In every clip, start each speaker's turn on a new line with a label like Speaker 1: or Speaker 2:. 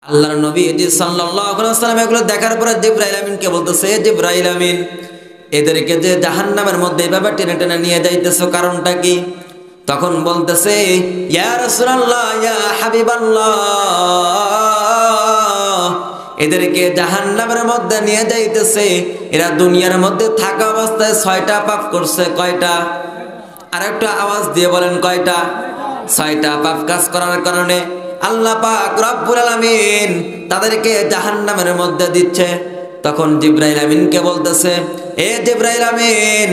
Speaker 1: আল্লাহর নবী সাল্লাল্লাহু আলাইহি ওয়াসাল্লাম এগুলো দেখার পরে জিবরাইল আমিনকে বলতেছে, জিবরাইল আমিন, এদেরকে যে জাহান্নামের মধ্যে এভাবে টেনে টেনে নিয়ে যাইতেছো কারণটা কি? তখন বলতেছে, ইয়া রাসূলুল্লাহ, ইয়া হাবিবাল্লাহ, এদেরকে জাহান্নামের মধ্যে নিয়ে যাইতেছে, এরা দুনিয়ার মধ্যে থাকা অবস্থায় 6টা পাপ করছে। কয়টা? আরেকটা আওয়াজ দিয়ে বলেন, কয়টা? 6টা পাপ কাজ করার কারণে আল্লাহ পাক রব্বুল আলামিন তাদেরকে জাহান্নামের মধ্যে দিচ্ছে। তখন জিবরাইল আমিনকে বলতেছে, এ জিবরাইল আমিন,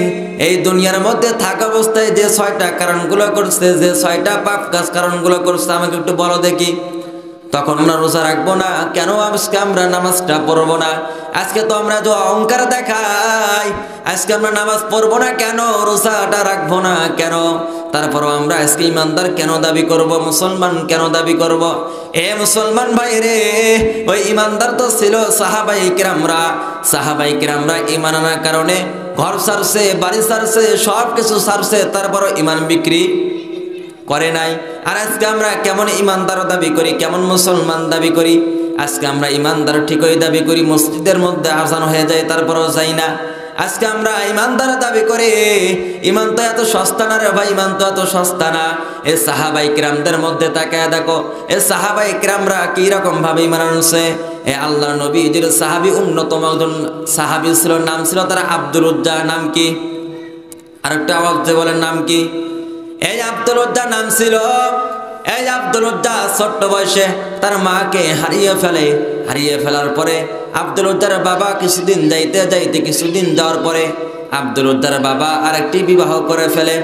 Speaker 1: এই দুনিয়ার মধ্যে থাকা অবস্থায় যে 6টা কারণগুলো করছে, যে 6টা পাপ কাজ কারণগুলো করছে, আমাকে একটু বলো দেখি। তখন আমরা রোজা রাখবো না কেন? আজকে আমরা নামাজটা পড়বো না? আজকে তো আমরা যে অহংকার দেখাই, আজকে আমরা নামাজ পড়বো না কেন? রোজাটা রাখবো না কেন? তারপরও আমরা আজকে ইমানদার কেন দাবি করব? মুসলমান কেন দাবি করব? এ মুসলমান ভাই রে, ওই ইমানদার তো ছিল সাহাবায়ে কিরামরা। সাহাবায়ে কিরামরা ঈমান আনার কারণে ঘর ছাড়ছে, বাড়ি ছাড়ছে, সব কিছু ছাড়ছে, তারপরও ঈমান বিক্রি করে নাই। আর আজকে আমরা কেমন ইমানদার দাবি করি, কেমন মুসলমান দাবি করি? আজকে আমরা ইমানদার ঠিকই দাবি করি, মসজিদের মধ্যে আজান হয়ে যায় তারপরও যাই না। আজকে আমরা ইমানদার দাবি করি, ইমান তো এত সস্তা না রে ভাই, ইমান তো এত সস্তা না। এ সাহাবায়ে কিরামদের মধ্যে তাকায় দেখো, এ সাহাবায়ে কিরামরা কি রকম ভাবে ইমান আনছে। এ আল্লাহর নবী যে সাহাবী, অন্যতম একজন সাহাবী ছিল, নাম ছিল তার আব্দুল উজ্জা। নাম কি? আরেকটা আওয়াজ দিয়ে বলেন, নাম কি? এই আব্দুল উজ্জা নাম ছিল। এই আব্দুল উজ্জা ছোট্ট বয়সে তার মাকে হারিয়ে ফেলে। হারিয়ে ফেলার পরে আব্দুল উজ্জার বাবা কিছুদিন যাইতে যাইতে, কিছুদিন যাওয়ার পরে আব্দুল উজ্জার বাবা আরেকটি বিবাহ করে ফেলে।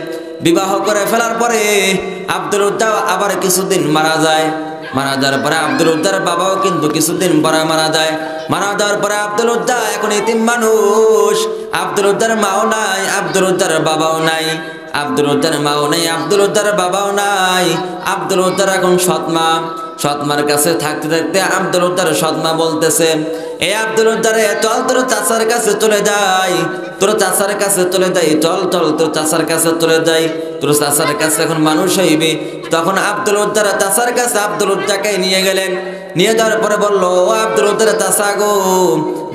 Speaker 1: বিবাহ করে ফেলার পরে আব্দুল উজ্জা আবার কিছুদিন মারা যায়। মারা যাওয়ার পরে আব্দুল উজ্জার বাবাও কিন্তু কিছুদিন পরে মারা যায়। মারা যাওয়ার পরে আব্দুল উজ্জা এখন এতিম মানুষ। আব্দুল উজ্জার মাও নাই, আব্দুল উজ্জার বাবাও নাই। আব্দুল উজ্জার মাও নাই, আব্দুল উজ্জার বাবাও নাই। আব্দুল উজ্জার এখন সৎমা। সৎমার কাছে থাকতে থাকতে আব্দুল উজ্জার সৎমা বলতেছে, এ আব্দুল উজ্জারে, চল তোর চাচার কাছে চলে যাই, তোর চাচার কাছে চলে যাই, চল চল তোর চাচার কাছে চলে যাই, তোর চাচার কাছে এখন মানুষ হইবে। তখন আব্দুল উজ্জার চাচার কাছে আব্দুল উজ্জাকে নিয়ে গেলেন। নিয়ে যাওয়ার পরে বললো, ও আব্দুল উজ্জার চাচা গো,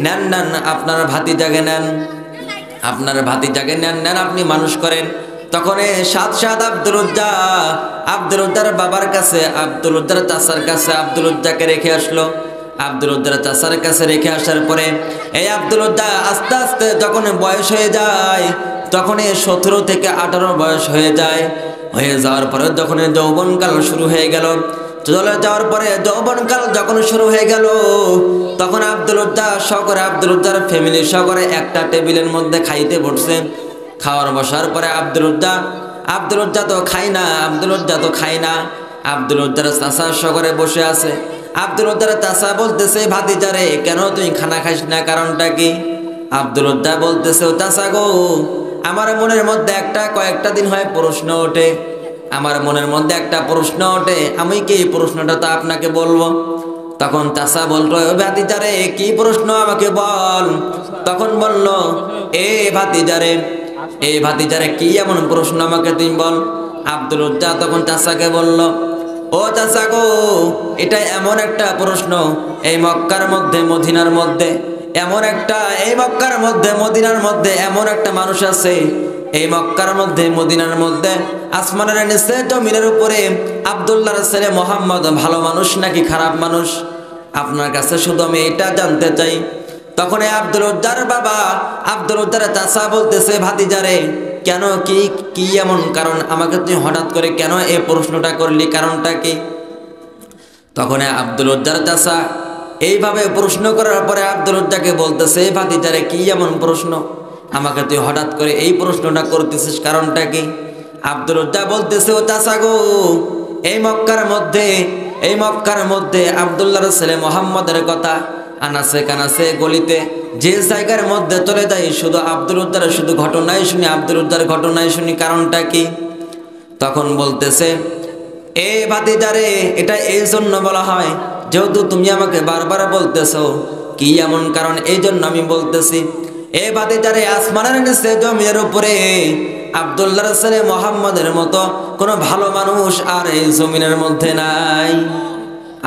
Speaker 1: নেন নেন আপনার ভাতিজাকে নেন, আপনার ভাতিজাকে নেন, নেন আপনি মানুষ করেন। তখন সাত আব্দুল উজ্জা আব্দুল উজ্জার বাবার কাছে, আব্দুল উজ্জার চাচার কাছে আব্দুল উজ্জাকে রেখে আসলো। আব্দুল উজ্জার চাচার কাছে রেখে আসার পরে এই আব্দুল উজ্জা আস্তে আস্তে যখন বয়স হয়ে যায়, তখন 17 থেকে 18 বয়স হয়ে যায়। হয়ে যাওয়ার পরে যখন যৌবনকাল শুরু হয়ে গেল, চলে যাওয়ার পরে যৌবনকাল যখন শুরু হয়ে গেল, তখন আব্দুল উজ্জা সকরে, আব্দুল উজ্জার ফ্যামিলি সকরে একটা টেবিলের মধ্যে খাইতে বসছে। খাওয়ার বসার পরে আব্দুল উজ্জা তো খায় না, আব্দুল উজ্জা তো খায় না। আব্দুল উজ্জার চাচা সকরে বসে আছে। আব্দুল উজ্জার চাচা বলতেছে, ভাতিজারে কেন তুই খানা খাইস না, কারণটা কি? আব্দুল উজ্জা বলতেছে, ও চাচা গো, আমার মনের মধ্যে কয়েকটা দিন হয় প্রশ্ন ওঠে, আমার মনের মধ্যে একটা প্রশ্ন ওঠে, আমি কি এই প্রশ্নটা তো আপনাকে বলবো। তখন চাচা বললো, ভাতিজারে কি প্রশ্ন আমাকে বল। তখন বলল, এ ভাতিজারে কি এমন প্রশ্ন আমাকে তুই বল। আব্দুল উজ্জা তখন চাচাকে বলল, ও চাচা গো, এটা এমন একটা প্রশ্ন, এই মক্কার মধ্যে মদিনার মধ্যে এমন একটা, এই মক্কার মধ্যে মদিনার মধ্যে এমন একটা মানুষ আছে, এই মক্কার মধ্যে মদিনার মধ্যে আসমানের নিচে জমিনের উপরে আব্দুল্লাহর ছেলে মোহাম্মদ ভালো মানুষ নাকি খারাপ মানুষ? আপনার কাছে শুধু আমি এটা জানতে চাই। তখন আব্দুল উজ্জার বাবা, আব্দুল উজ্জার চাচা বলতেছে, ভাতিজারে কেন, কি এমন কারণ আমাকে তুই হঠাৎ করে কেন এই প্রশ্নটা করলি, কারণটা কি? তখন আব্দুল উজ্জার চাচা এইভাবে প্রশ্ন করার পরে আব্দুল উজ্জাকে বলতেছে, ভাতিজারে কি এমন প্রশ্ন আমাকে তুই হঠাৎ করে এই প্রশ্নটা করতেছিস, কারণটা কি? আব্দুল উজ্জা বলতেছে, ও চাচা গো, এই মক্কার মধ্যে আব্দুল্লাহর ছেলে মোহাম্মদের কথা আনাসে কানাসে গলিতে যে জায়গার মধ্যে চলে যায়, শুধু আব্দুল উজ্জার শুধু ঘটনাই শুনি, আব্দুল উজ্জার ঘটনাই শুনি, কারণটা কি? তখন বলতেছে, এ ভাতিজারে, এটা এই জন্য বলা হয় যেহেতু তুমি আমাকে বারবার বলতেছো কি এমন কারণ, এই জন্য আমি বলতেছি। এ ভাতিজারে, আসমানের নিচে জমির উপরে আব্দুল্লাহর ছেলে মোহাম্মদের মতো কোনো ভালো মানুষ আর এই জমিনের মধ্যে নাই।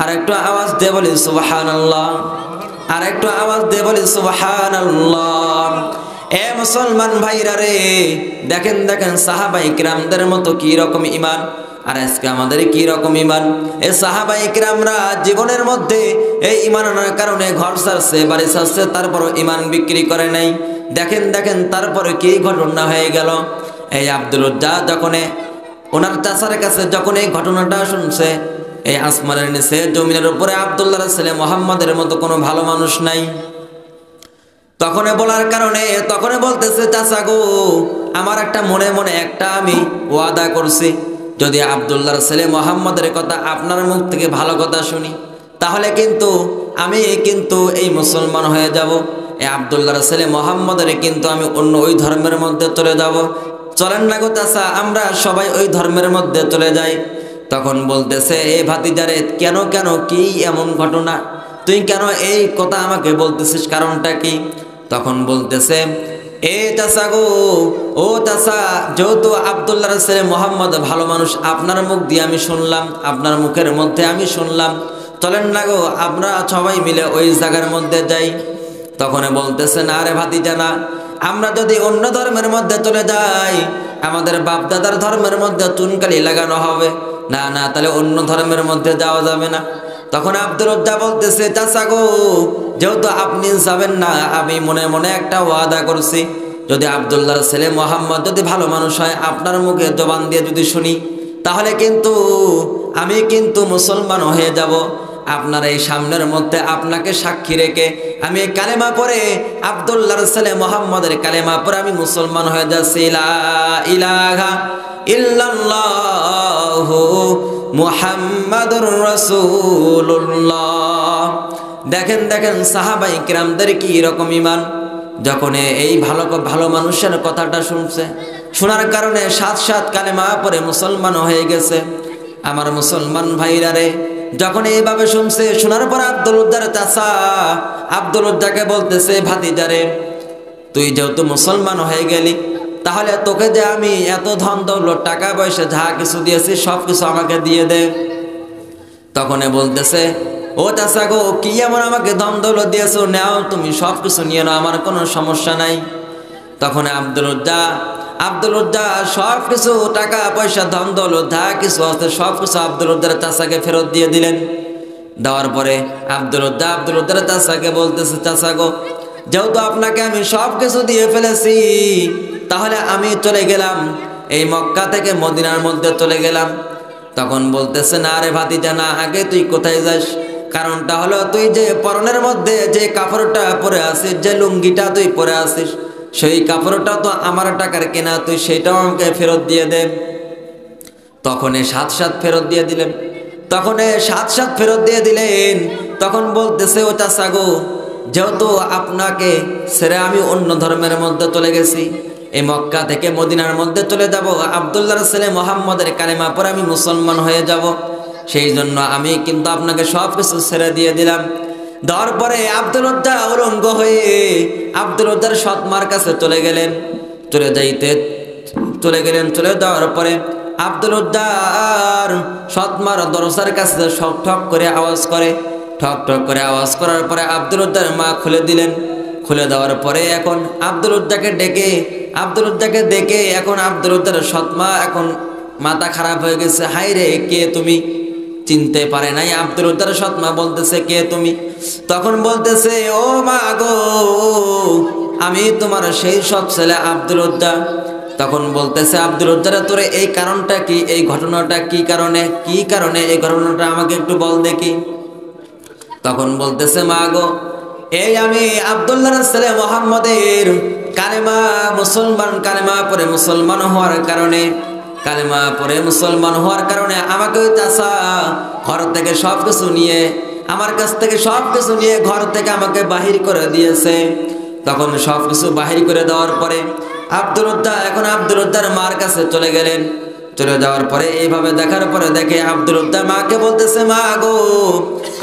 Speaker 1: আর একটু আওয়াজ দিয়ে বলি সুবহানাল্লাহ, আর একটু আওয়াজ দিয়ে বলি সুবহানাল্লাহ। এ মুসলমান ভাইরা রে, দেখেন দেখেন সাহাবায়ে কিরামদের মতো কি রকম ঈমান, আর আজকে আমাদের কি রকম ঈমান। এই সাহাবায়ে কিরামরা জীবনের মধ্যে এই ঈমান আনার কারণে ঘর ছাড়ছে, বাড়ি ছাড়ছে, তারপরও ঈমান বিক্রি করে নাই। দেখেন দেখেন তারপরে কি ঘটনা হয়ে গেল। এই আব্দুল উজ্জা যখন ওনার চাচার কাছে যখন এই ঘটনাটা শুনছে, এই আসমানের নিচে জমিনের উপরে আব্দুল্লাহর ছেলে মুহাম্মাদের মতো কোনো ভালো মানুষ নাই। তখন বলার কারণে তখন বলতেছে, চাচা গো, আমার একটা মনে মনে একটা আমি ওয়াদা করছি, যদি আব্দুল্লাহর ছেলে মুহাম্মাদের কথা আপনার মুখ থেকে ভালো কথা শুনি, তাহলে কিন্তু আমি কিন্তু এই মুসলমান হয়ে যাব। এই আব্দুল্লাহর ছেলে মুহাম্মাদের কিন্তু আমি অন্য ওই ধর্মের মধ্যে চলে যাব। চলেন না গো চাচা, আমরা সবাই ওই ধর্মের মধ্যে চলে যাই। তখন বলতেছে, এ ভাতিজারে, কেন কেন কি এমন ঘটনা, তুই কেন এই কথা আমাকে বলতেছিস, কারণটা কি? তখন বলতেছে, এ চাচা গো, ও চাচা, যেহেতু আব্দুল্লাহর ছেলে মুহাম্মদ ভালো মানুষ আপনার মুখ দিয়ে আমি শুনলাম, আপনার মুখের মধ্যে আমি শুনলাম, চলেন না গো আমরা সবাই মিলে ওই জায়গার মধ্যে যাই। তখন বলতেছে, না রে ভাতিজা না, আমরা যদি অন্য ধর্মের মধ্যে চলে যাই, আমাদের বাপ দাদার ধর্মের মধ্যে চুনকালি লাগানো হবে, না না, তাহলে অন্য ধর্মের মধ্যে যাওয়া যাবে না। তখন আব্দুল উজ্জা বলতেছে, চাচা গো, যেহেতু আপনি যাবেন না, আমি মনে মনে একটা ওয়াদা করছি, যদি আব্দুল্লাহর ছেলে মুহাম্মদ যদি ভালো মানুষ হয়, আপনার মুখে জবান দিয়ে যদি শুনি, তাহলে কিন্তু আমি কিন্তু মুসলমান হয়ে যাব। আপনার এই সামনের মধ্যে আপনাকে সাক্ষী রেখে আমি কালেমা পড়ে আব্দুল্লাহর ছেলে মুহাম্মদের কালেমা পড়ে আমি মুসলমান হয়ে যাচ্ছি। লা ইলাহা ইল্লাল্লাহু মুহাম্মাদুর রাসূলুল্লাহ। দেখেন দেখেন সাহাবায়ে কিরামদের কি রকম ঈমান। যখন এই ভালো মানুষের কথাটা শুনছে, শোনার কারণে সাত সাত কালেমা পড়ে মুসলমান হয়ে গেছে। আমার মুসলমান ভাইরা রে, যখন এইভাবে শুনছে, শোনার পর আব্দুল উজ্জার চাচা আব্দুল উজ্জাকে বলতেছে, ভাতিজারে, তুই যেহেতু মুসলমান হয়ে গেলি, তাহলে তোকে যে আমি এত ধন দৌলত টাকা পয়সা যা কিছু দিয়েছি সব কিছু আমাকে দিয়ে দে। তখন বলতেছে, ও চাচা গো, কি এমন আমাকে ধন দৌলত দিয়েছো, নাও তুমি সব কিছু নিয়ে নাও, আমার কোনো সমস্যা নাই। তখন আব্দুল উজ্জা সব কিছু টাকা পয়সা ধন দৌলত যা কিছু আছে সব কিছু আব্দুল উজ্জার চাচাকে ফেরত দিয়ে দিলেন। দেওয়ার পরে আব্দুল উজ্জার চাচাকে বলতেছে, চাচা গো, যেহেতু আপনাকে আমি সব কিছু দিয়ে ফেলেছি, তাহলে আমি চলে গেলাম, এই মক্কা থেকে মদিনার মধ্যে চলে গেলাম। তখন বলতেছে, না রে ভাতিজা না, আগে তুই কোথায় যাস? কারণটা হলো, তুই যে পরনের মধ্যে যে কাপড়টা পরে আসিস, যে লুঙ্গিটা তুই পরে আসিস, সেই কাপড়টা তো আমার টাকার কেনা, তুই সেটাও আমাকে ফেরত দিয়ে দে। তখন সাত সাত ফেরত দিয়ে দিলেন। তখন বলতেছে, ও চাচা গো, যেহেতু আপনাকে ছেড়ে আমি অন্য ধর্মের মধ্যে চলে গেছি, এই মক্কা থেকে মদিনার মধ্যে চলে যাব, আব্দুল্লাহর ছেলে মুহাম্মদের কালেমা পরে আমি মুসলমান হয়ে যাব, সেই জন্য আমি কিন্তু আপনাকে সব কিছু ছেড়ে দিয়ে দিলাম। দেওয়ার পরে আব্দুল উজ্জা উলঙ্গ হয়ে আব্দুল উজ্জার সৎমার কাছে চলে গেলেন। চলে যাওয়ার পরে আব্দুল উজ্জার সৎমার দরজার কাছে ঠক ঠক করে আওয়াজ করার পরে আব্দুল উজ্জার মা খুলে দিলেন। খুলে দেওয়ার পরে এখন আব্দুল উজ্জাকে দেখে এখন আব্দুল উজ্জার সৎমা এখন মাথা খারাপ হয়ে গেছে। হাই রে, কে তুমি? চিনতে পারে নাই। আব্দুল উজ্জার সৎমা বলতেছে, কে তুমি? তখন বলতেছে, ও মা গো, আমি তোমার সেই সৎ ছেলে আব্দুল উজ্জা। তখন বলতেছে, আব্দুল উজ্জারে, তোরে এই কারণটা কি, এই ঘটনাটা কি কারণে এই ঘটনাটা আমাকে একটু বল দেখি। তখন বলতেছে, মা গো, এই আমি আব্দুল্লাহর ছেলে মুহাম্মদের কালেমা পরে মুসলমান হওয়ার কারণে আমাকে ওই চাচা ঘর থেকে সব কিছু নিয়ে, আমার কাছ থেকে সব কিছু নিয়ে ঘর থেকে আমাকে বাহির করে দিয়েছে। তখন সব কিছু বাহির করে দেওয়ার পরে আব্দুল উজ্জার মার কাছে চলে গেলেন। চলে যাওয়ার পরে এইভাবে দেখার পরে দেখে আব্দুল উজ্জা মাকে বলতেছে, মা গো,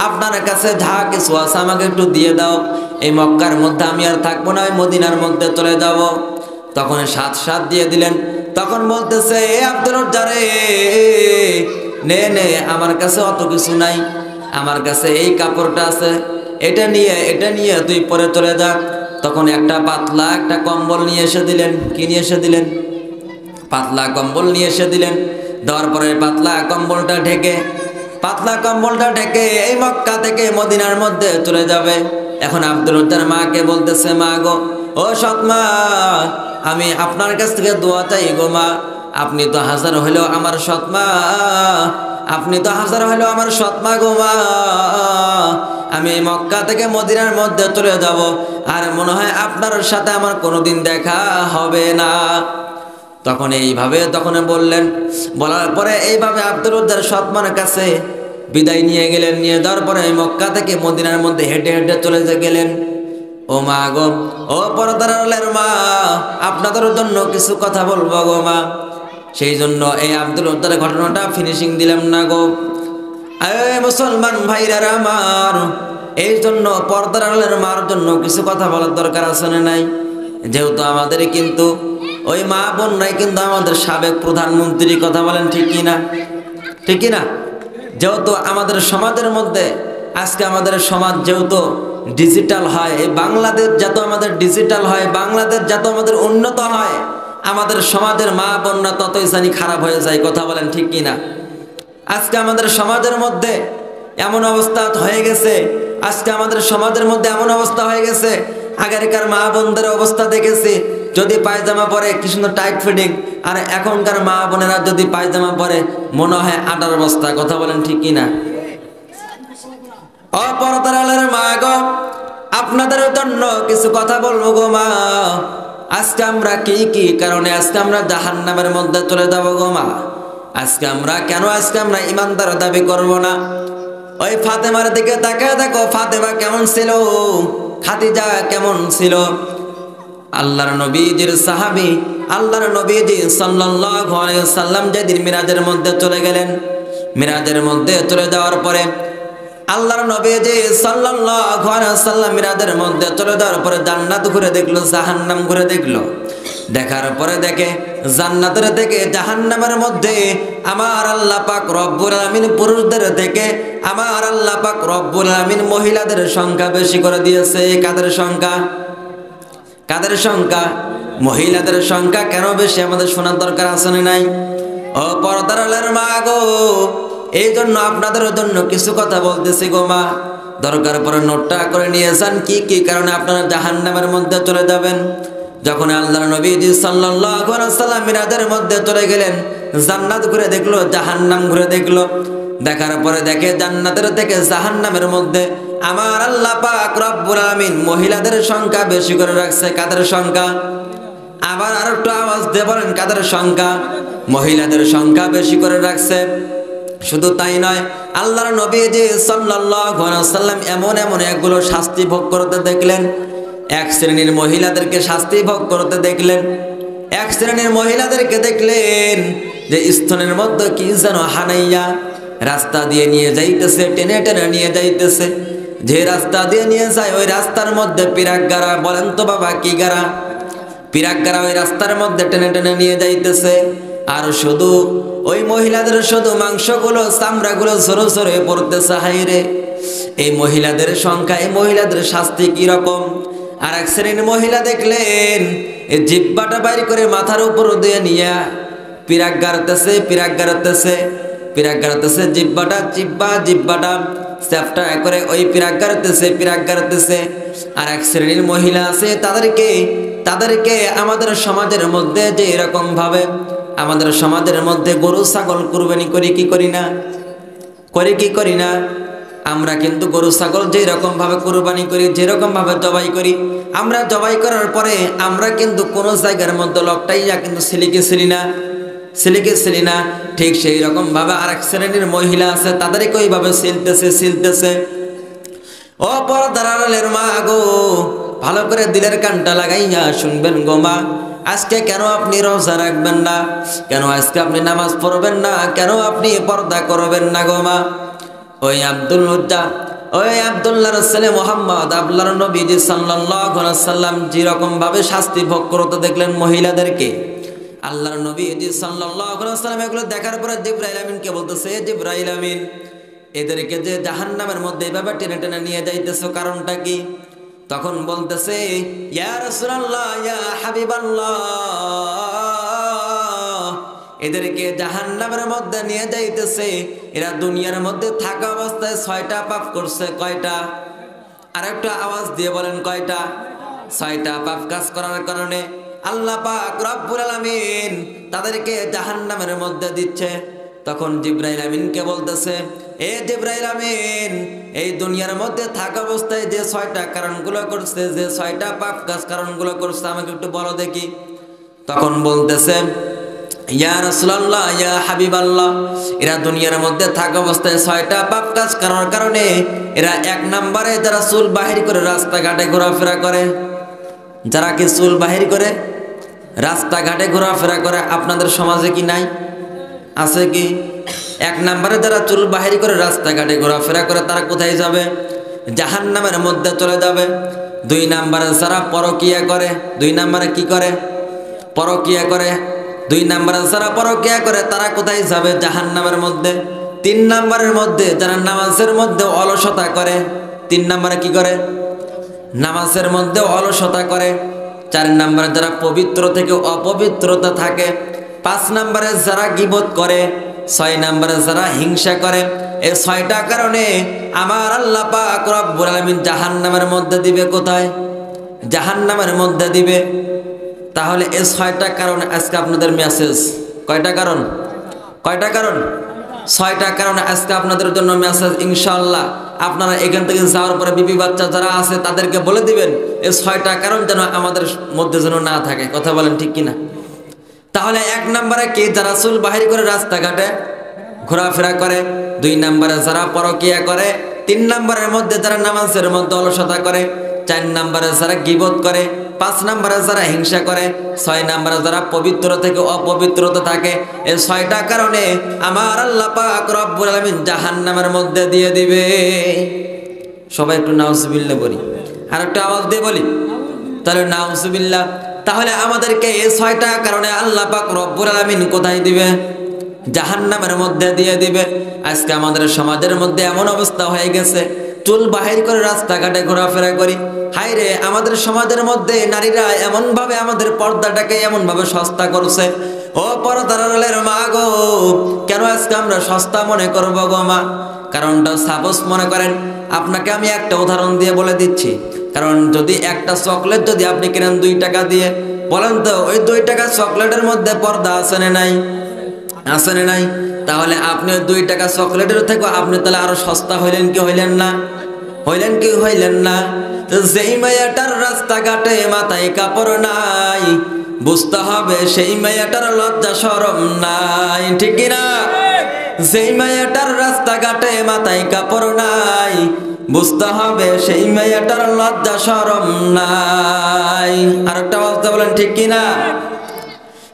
Speaker 1: আপনার কাছে যা কিছু আছে আমাকে একটু দিয়ে দাও, এই মক্কার মধ্যে আমি আর থাকবো না, মদিনার মধ্যে চলে যাব। তখন সাত দিয়ে দিলেন। তখন বলতেছে, আব্দুল উজ্জা রে, নে আমার কাছে অত কিছু নাই, আমার কাছে এই কাপড়টা আছে, এটা নিয়ে তুই পরে চলে যা। তখন একটা পাতলা একটা কম্বল নিয়ে এসে দিলেন। কি নিয়ে এসে দিলেন? পাতলা কম্বল নিয়ে এসে দিলেন। দেওয়ার পরে পাতলা কম্বলটা ঢেকে এই মক্কা থেকে মদিনার মধ্যে চলে যাবে। এখন আব্দুল উজ্জার মাকে বলতেছে, মা গো, ও সৎ মা, আমি আপনার কাছ থেকে দোয়া চাই গো মা। আপনি তো হাজার হইলেও আমার সৎ মা, গো মা। আমি মক্কা থেকে মদিনার মধ্যে চলে যাব, আর মনে হয় আপনার সাথে আমার কোনোদিন দেখা হবে না। তখন বললেন। বলার পরে এইভাবে আব্দুল উজ্জার সৎ মার কাছে বিদায় নিয়ে গেলেন। নিয়ে যাওয়ার পরে মক্কা থেকে মদিনার মধ্যে হেঁটে হেঁটে চলে গেলেন। ও মা গো, ও পর্দার আড়ালের মা, আপনাদের জন্য কিছু কথা বলবো গো মা। সেই জন্য এই আব্দুল উজ্জার ঘটনাটা ফিনিশিং দিলাম না গো। মুসলমান ভাইরা আমার, এই জন্য পর্দার আড়ালের মার জন্য কিছু কথা বলার দরকার আছে না নাই? যেহেতু আমাদের কিন্তু ওই মা বোনরাই কিন্তু আমাদের সাবেক প্রধানমন্ত্রী, কথা বলেন ঠিক কি না? যেহেতু আমাদের সমাজের মধ্যে আজকে আমাদের সমাজ যেহেতু ডিজিটাল হয়, এই বাংলাদেশ যত আমাদের ডিজিটাল হয়, বাংলাদেশ যত আমাদের উন্নত হয়, আমাদের সমাজের মা বোনরা ততই জানি খারাপ হয়ে যায়, কথা বলেন ঠিক কি না? আজকে আমাদের সমাজের মধ্যে এমন অবস্থা হয়ে গেছে, আগেরকার মা বোনদের অবস্থা দেখেছি, যদি পায়জামা পরে কি সুন্দর টাইট ফিটিং, আর এখনকার মা বোনেরা যদি পায়জামা পরে মনে হয় আটার অবস্থা, কথা বলেন ঠিক কিনা? পর্দার আড়ালের মা গো, আপনাদের জন্য কিছু কথা বলবো গো মা। আজকে আমরা কি কারণে আজকে আমরা জাহান্নামের মধ্যে চলে যাবো গো মা? আজকে আমরা ইমানদার দাবি করব না? ওই ফাতেমার দিকে তাকায় দেখো, ফাতেমা কেমন ছিল, খাদিজা কেমন ছিল। আল্লাহর নবীজির সাহাবী, আল্লাহর নবীজি সাল্লাল্লাহু আলাইহি ওয়াসাল্লাম যেদিন মিরাজের মধ্যে চলে গেলেন, মিরাজের মধ্যে চলে যাওয়ার পরে আল্লাহর নবীজি সাল্লাল্লাহু আলাইহি ওয়াসাল্লাম মিরাজের মধ্যে চলে যাওয়ার পরে জান্নাত ঘুরে দেখলো, জাহান্নাম ঘুরে দেখলো। দেখার পরে দেখে জান্নাতের থেকে জাহান্নামের মধ্যে আমার আল্লাহ পাক রব্বুল আলামিন পুরুষদের থেকে আমার আল্লাহ পাক রব্বুল আলামিন মহিলাদের সংখ্যা বেশি করে দিয়েছে। কাদের সংখ্যা? মহিলাদের সংখ্যা কেন বেশি আমাদের শোনার দরকার আছে না নাই? ও পর্দার আড়ালের মা গো, এই জন্য আপনাদের জন্য কিছু কথা বলতেছি গো মা। দরকার পরে নোটটা করে নিয়ে যান, কি কারণে আপনারা জাহান্নামের মধ্যে চলে যাবেন। যখন আল্লাহর নবীজি সাল্লাল্লাহু আলাইহি ওয়াসাল্লাম মিরাজের মধ্যে চলে গেলেন, জান্নাত ঘুরে দেখলো, জাহান্নাম ঘুরে দেখলো। দেখার পরে দেখে জান্নাতের থেকে জাহান্নামের মধ্যে আমার আল্লাহ পাক রব্বুল আলামিন মহিলাদের সংখ্যা বেশি করে রাখছে। কাদের সংখ্যা? আবার আর একটু আওয়াজ দিয়ে বলেন, কাদের সংখ্যা? মহিলাদের সংখ্যা বেশি করে রাখছে। শুধু তাই নয়, আল্লাহর নবীজি সাল্লাল্লাহু আলাইহি ওয়াসাল্লাম এমন একগুলো শাস্তি ভোগ করতে দেখলেন। এক শ্রেণীর মহিলাদেরকে শাস্তি ভোগ করতে দেখলেন। এক শ্রেণীর মহিলাদেরকে দেখলেন যে স্তনের মধ্যে কি যেন হানাইয়া রাস্তা দিয়ে নিয়ে যাইতেছে, টেনে নিয়ে যাইতেছে। যে রাস্তা দিয়ে নিয়ে যায় ওই রাস্তার মধ্যে পিরাক গাড়া। বলেন তো বাবা, কি গাড়া? পিরাক গাড়া ওই রাস্তার মধ্যে টেনে নিয়ে যাইতেছে। আর শুধু ওই মহিলাদের শুধু মাংসগুলো, চামড়াগুলো ঝরে ঝরে পড়তেছে। হাইরে, এই মহিলাদের সংখ্যা, এই মহিলাদের শাস্তি কি রকম! আর এক শ্রেণীর মহিলা দেখলেন এই জিব্বাটা বাইর করে মাথার উপর দিয়ে নিয়ে পিরাক গাড়তেছে, জিব্বাটা স্যাফটা করে ওই পিরাক গাড়তেছে। আর এক শ্রেণীর মহিলা আছে, তাদেরকে আমাদের সমাজের মধ্যে যে এরকম ভাবে আমাদের সমাজের মধ্যে গরু ছাগল কুরবানি করি কি করি না? আমরা কিন্তু গরু ছাগল যেরকম ভাবে কুরবানি করি, যেরকম ভাবে জবাই করি, আমরা জবাই করার পরে আমরা কিন্তু কোনো জায়গার মধ্যে লকটাইয়া কিন্তু সিলিকে না। ঠিক সেই রকম ভাবে আরেক শ্রেণীর মহিলা আছে, তাদেরকে ওইভাবে সিলতেছে। ও পর্দার আড়ালের মা গো, ভালো করে দিলের কানটা লাগাইয়া শুনবেন গো মা। আজকে কেন আপনি রোজা রাখবেন না? কেন আজকে আপনি নামাজ পড়বেন না? কেন আপনি পর্দা করবেন না গো মা? ওই আব্দুল্লাহর ছেলে মুহাম্মদ, আল্লাহর নবীজি সাল্লাল্লাহু আলাইহি ওয়াসাল্লাম যেরকম ভাবে শাস্তি ভোগ করতে দেখলেন মহিলাদেরকে, আল্লাহর নবীজি সাল্লাল্লাহু আলাইহি ওয়াসাল্লাম এগুলো দেখার পরে জিবরাইল আমিনকে বলতেছে, জিবরাইল আমিন, এদেরকে যে জাহান্নামের মধ্যে এভাবে টেনে টেনে নিয়ে যাইতেছো কারণটা কি? তখন বলতেছে, ইয়া রাসূলুল্লাহ, ইয়া হাবিবাল্লাহ, এদেরকে জাহান্নামের মধ্যে নিয়ে যাইতেছে, এরা দুনিয়ার মধ্যে থাকা অবস্থায় 6টা পাপ করছে। কয়টা? আর একটা আওয়াজ দিয়ে বলেন কয়টা? 6টা পাপ কাজ করার কারণে আল্লাহ পাক রব্বুল আলামিন তাদেরকে জাহান্নামের মধ্যে দিচ্ছে। তখন জিবরাইল আমিনকে বলতেছে, এ জিবরাইল আমিন, এই দুনিয়ার মধ্যে থাকা অবস্থায় যে 6টা কারণগুলো করছে, যে 6টা পাপ কাজ কারণগুলো করছে, আমাকে একটু বলো দেখি। তখন বলতেছে, ইয়া রাসূলুল্লাহ, ইয়া হাবিবাল্লাহ, এরা দুনিয়ার মধ্যে থাকা অবস্থায় 6টা পাপ কাজ করার কারণে এরা 1 নম্বরে যারা চুল বাহির করে রাস্তাঘাটে ঘোরাফেরা করে, যারা কি চুল বাহির করে রাস্তাঘাটে ঘোরাফেরা করে, আপনাদের সমাজে কি নাই? আছে কি? 1 নম্বরে যারা চুল বাহির করে রাস্তাঘাটে ঘোরাফেরা করে তারা কোথায় যাবে? জাহান্নামের মধ্যে চলে যাবে। 2 নম্বরে যারা পরকিয়া করে, 2 নম্বরে কি করে? পরকিয়া করে। 2 নম্বরে যারা পরকিয়া করে তারা কোথায় যাবে? জাহান্নামের মধ্যে। 3 নম্বরের মধ্যে যারা নামাজের মধ্যে অলসতা করে, 3 নম্বরে কি করে? নামাজের মধ্যে অলসতা করে। 4 নম্বরে যারা পবিত্র থেকে অপবিত্রতা থাকে। 5 নম্বরে যারা গীবত করে। 6 নম্বরে যারা হিংসা করে। এই 6টা কারণে আমার আল্লাহ পাক রব্বুল আলামিন জাহান্নামের মধ্যে দিবে। কোথায়? জাহান্নামের মধ্যে দিবে। তাহলে এই 6টা কারণ আজকে আপনাদের মেসেজ। কয়টা কারণ? কয়টা কারণ? 6টা কারণে আজকে আপনাদের জন্য মেসেজ। ইনশাআল্লাহ আপনারা এখান থেকে যাওয়ার পরে বিবি বাচ্চা যারা আছে তাদেরকে বলে দিবেন এই 6টা কারণ যেন আমাদের মধ্যে যেন না থাকে। কথা বলেন ঠিক কিনা? তাহলে 1 নম্বরে কি? যারা চুল বাহির করে রাস্তাঘাটে ঘোরাফেরা করে। 2 নম্বরে যারা পরকিয়া করে। 3 নম্বরের মধ্যে যারা নামাজের মধ্যে অলসতা করে। 4 নম্বরে যারা গীবত করে। 5 নম্বরে যারা হিংসা করে। 6 নম্বরে যারা পবিত্র থেকে অপবিত্রতা থাকে। এই 6টা কারণে আমার আল্লাহ পাক রব্বুল আলামিন জাহান্নামের মধ্যে দিয়ে দিবে। সবাই একটু নাউজুবিল্লাহ বলি, আর একটা আওয়াজ দিয়ে বলি তাহলে নাউজুবিল্লাহ। তাহলে আমাদেরকে এই 6টা কারণে আল্লাহ পাক রব্বুল আলামিন কোথায় দিবে? জাহান্নামের মধ্যে দিয়ে দিবে। আজকে আমাদের সমাজের মধ্যে এমন অবস্থা হয়ে গেছে, চুল বাহির করে রাস্তাঘাটে ঘোরাফেরা করি। হায় রে, আমাদের সমাজের মধ্যে নারীরা এমন ভাবে আমাদের পর্দাটাকে এমন ভাবে সস্তা করছে। ও পর্দার আড়ালের মা গো, কেন আজকে আমরা সস্তা মনে করবো গো মা? কারণটা সাপোজ মনে করেন, আপনাকে আমি একটা উদাহরণ দিয়ে বলে দিচ্ছি। কারণ যদি একটা চকলেট যদি আপনি কিনেন 2 টাকা দিয়ে, বলেন তো ওই 2 টাকা চকলেটের মধ্যে পর্দা আছে না নাই? আছে না নাই? তাহলে আপনি 2 টাকা চকলেটের থেকে আপনি তাহলে আরো সস্তা হইলেন কি হইলেন না? হইলেন কি হইলেন না? তো যেই মেয়েটার রাস্তাঘাটে মাথায় কাপড় নাই, বুঝতে হবে সেই মেয়েটার লজ্জা শরম নাই। ঠিক না? যেই মেয়েটার রাস্তাঘাটে মাথায় কাপড় নাই, বুঝতে হবে সেই মেয়েটার লজ্জা শরম নাই। আর একটা অবস্থা বলেন ঠিক কিনা?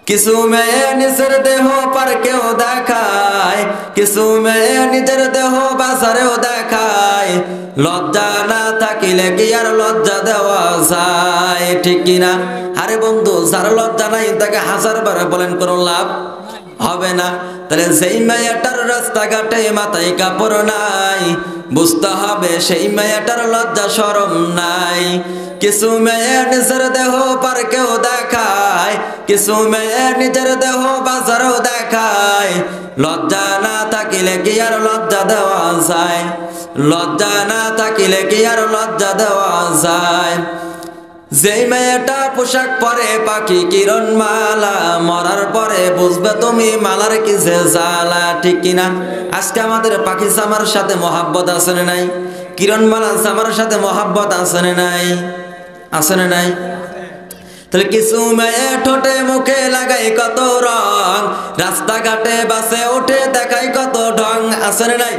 Speaker 1: কিছু মেয়ে নিজের দেহ পার্কেও দেখায়, কিছু মেয়ে নিজের দেহ বাজারেও দেখায়। লজ্জা না থাকিলে কি আর লজ্জা দেওয়া যায়? ঠিক কিনা? আরে বন্ধু, যার লজ্জা নাই তাকে 1000 বার বলেন কোনো লাভ হবে না। তাহলে যেই মেয়েটার রাস্তাঘাটে মাথায় কাপড় নাই, বুঝতে হবে সেই মেয়েটার লজ্জা শরম নাই। কিছু মেয়ে নিজের দেহ পার্কেও দেখায়, কিছু মেয়ে নিজের দেহ বাজারেও দেখায়। লজ্জা না থাকিলে কি আর লজ্জা দেওয়া যায়? লজ্জা না থাকিলে কি আর লজ্জা দেওয়া যায়? যেই মেয়েটা পোশাক পরে পাখি কিরণ মালা, মরার পরে বুঝবে তুমি মালার কি যে জ্বালা। ঠিক কিনা? আজকে আমাদের পাখি জামার সাথে মহাব্বত আছে না নাই? কিরণ মালা জামার সাথে মহাব্বত আছে না নাই? আছে না নাই? তাহলে কিছু মেয়ে ঠোঁটে মুখে লাগাই কত রং, রাস্তাঘাটে বাসে উঠে দেখাই কত ঢং। আছে না নাই?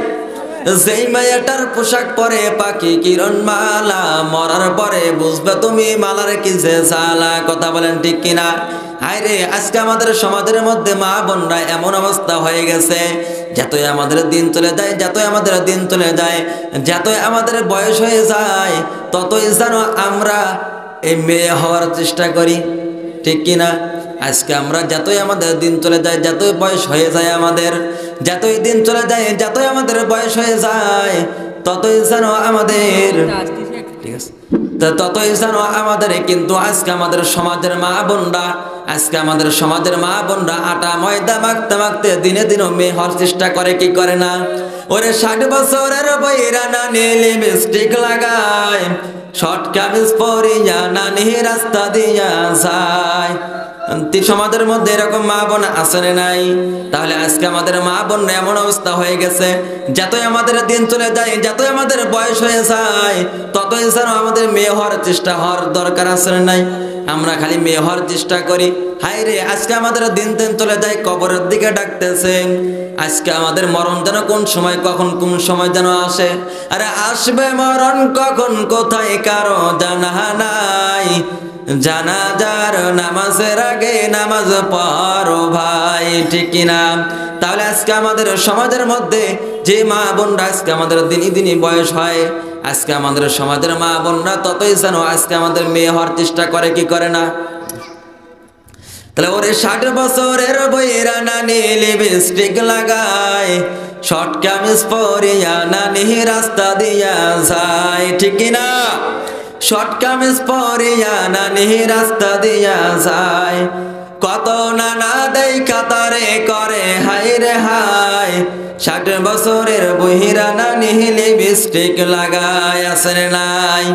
Speaker 1: যেই মেয়েটার পোশাক পরে পাখি কিরণ মালা, মরার পরে বুঝবে তুমি মালার কি যে জ্বালা। কথা বলেন ঠিক কিনা? আরে আজকে আমাদের সমাজের মধ্যে মা বোনরা এমন অবস্থা হয়ে গেছে, যতই আমাদের দিন চলে যায়, যতই আমাদের দিন চলে যায়, যতই আমাদের বয়স হয়ে যায়, ততই যেন আমরা এই মেয়ে হওয়ার চেষ্টা করি। ঠিক কিনা? আজকে আমরা যতই আমাদের দিন চলে যায়, যতই বয়স হয়ে যায় আমাদের, যতই দিন চলে যায়, যতই আমাদের বয়স হয়ে যায়, ততই যেন আমাদের, ঠিক আছে, ততই যেন আমাদের, কিন্তু আজকে আমাদের সমাজের মা বোনরা, আজকে আমাদের সমাজের মা বোনরা আটা ময়দা মাখতে মাখতে দিনে দিনে মেয়ে হওয়ার চেষ্টা করে কি করে না? ওরে 60 বছরের বইরা নানি লিপস্টিক লাগায়, শর্ট কামিজ পরিয়া নানি রাস্তা দিয়া যায়। সমাজের মধ্যে এরকম মা বোন আছে না নাই? তাহলে আজকে আমাদের মা বোন এমন অবস্থা হয়ে গেছে, যতই আমাদের দিন চলে যায়, যতই আমাদের বয়স হয়ে যায়, ততই যেন আমাদের মেয়ে হওয়ার চেষ্টা হওয়ার দরকার আছে না নাই? আমরা খালি মেয়ে হওয়ার চেষ্টা করি। হায় রে, আজকে আমাদের দিন দিন চলে যায়, কবরের দিকে ডাকতেছে। আজকে আমাদের মরণ যেন কোন সময়, কখন কোন সময় যেন আসে। আরে আসবে মরণ কখন, কোথায় কারো জানা নাই। জানাজার নামাজের আগে নামাজ পড়ো ভাই, ঠিক কিনা? তাহলে আজকে আমাদের সমাজের মধ্যে যে মা বোনরা আজকে আমাদের দিনই দিনই বয়স হয়, আজকে আমাদের সমাজের মা বোনরা ততই যেন আজকে আমাদের মেয়ে হওয়ার চেষ্টা করে কি করে না? তাহলে ওরে 60 বছরের বইরা নানি লিপস্টিক লাগায়, শর্ট কামিজ পরিয়া নানি রাস্তা দিয়া যায়, ঠিক কিনা? শর্ট কামিজ পরিয়া নানি রাস্তা দিয়া যায়। কত নানা দেই কাতারে করে হাই রে হাই, 60 বছরের বহিরা নানি লিপস্টিক লাগায়, আছে নাই?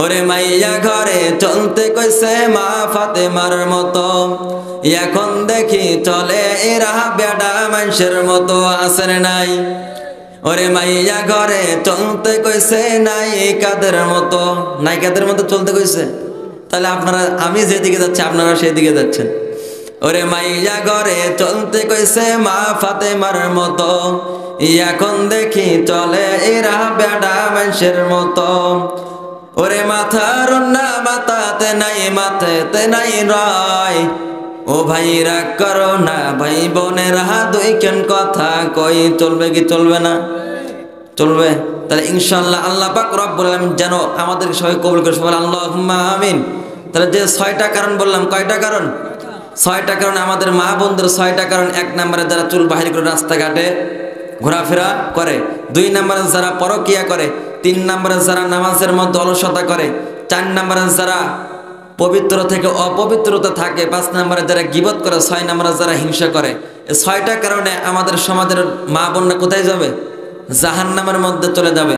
Speaker 1: ওরে মাইয়া ঘরে চলতে কইছে মা ফাতেমার মতো, এখন দেখি চলে এরা বেডা মানুষের মতো, আছে নাই? ওরে মাইয়া ঘরে চলতে কইছে নাই কাদের মতো, নাই কাদের মতো চলতে কইছে। তাহলে আপনারা, আমি যেদিকে যাচ্ছি আপনারা সেদিকে যাচ্ছেন। ওরে মাইয়া ঘরে চলতে কইছে মা ফাতেমার মতো, এখন দেখি চলে এরা বেডা মানুষের মতো। ওরে মাথার না মাথাতে নাই, মাথাতে নাই রয়, ও ভাই রাগ করো না, ভাই বোনের হাত দুই কেন কথা কই। চলবে কি চলবে না? চলবে। তাহলে ইনশাআল্লাহ আল্লাহ পাক রব্বুল আলামিন যেন আমাদের সবাই কবুল করে, সবাই আল্লাহুম্মা আমিন। তাহলে যে 6টা কারণ বললাম, কয়টা কারণ? 6টা কারণ। আমাদের মা বোনদের 6টা কারণ। 1 নম্বরে যারা চুল বাহির করে রাস্তাঘাটে ঘোরাফেরা করে, 2 নম্বরে যারা পরকিয়া করে, 3 নম্বরে যারা নামাজের মধ্যে অলসতা করে, 4 নম্বরে যারা পবিত্র থেকে অপবিত্রতা থাকে, 5 নম্বরে যারা গীবত করে, 6 নম্বরে যারা হিংসা করে। এই 6টা কারণে আমাদের সমাজের মা বোনরা কোথায় যাবে? জাহান্নামের মধ্যে চলে যাবে।